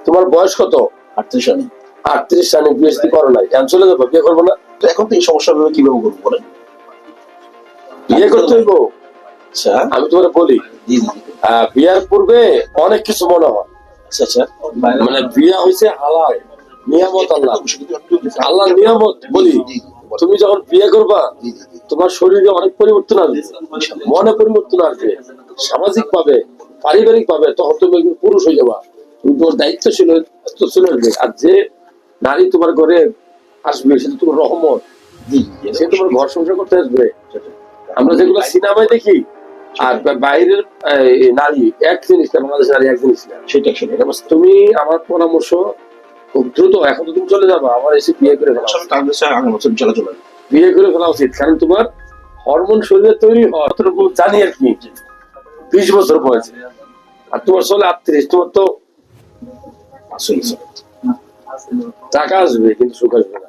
তোমার বয়স কত? 38 সালে। 38 সালে বিয়ে করো নাই, এখন চলে যাবো, বিয়ে করবো না? তো এখন তো এই সমস্যা কিভাবে করবো বলেন? বিয়ে করতে হইব। আচ্ছা, আমি তোমার বলি, বিয়ার পূর্বে অনেক কিছু মনে হয়। আচ্ছা, মানে বিয়া হয়েছে হালাল নিয়ামত, আল্লাহ নিয়ামত। বলি, তুমি যখন বিয়ে করবা তোমার শরীরে অনেক পরিবর্তন আসবে, মনে পরিবর্তন আসবে, সামাজিক ভাবে, পারিবারিক ভাবে। তখন তুমি একজন পুরুষ হয়ে যাবা, তুমি তোমার দায়িত্বশীল চলে আসবে। আর যে নারী তোমার ঘরে আসবে সেটা তোমার রহমত, সে তোমার ঘর সংসার করতে আসবে। আমরা যেগুলো সিনেমায় দেখি আর বাইরের নারী এক জিনিস না, বাংলাদেশের নারী এক জিনিস না, সেটা শুনে তুমি আমার পরামর্শ খুব দ্রুত এখন তো তুমি চলে যাবা, আমার এসে বিয়ে করে ফেলা, বিয়ে করে ফেলা উচিত। কারণ তোমার হরমোন শরীরে তৈরি হওয়া জানি আর কি 20 বছর বয়সে, আর তোমার চলে 38, তোমার তো টাকা আসবে কিন্তু সুখ আসবে না।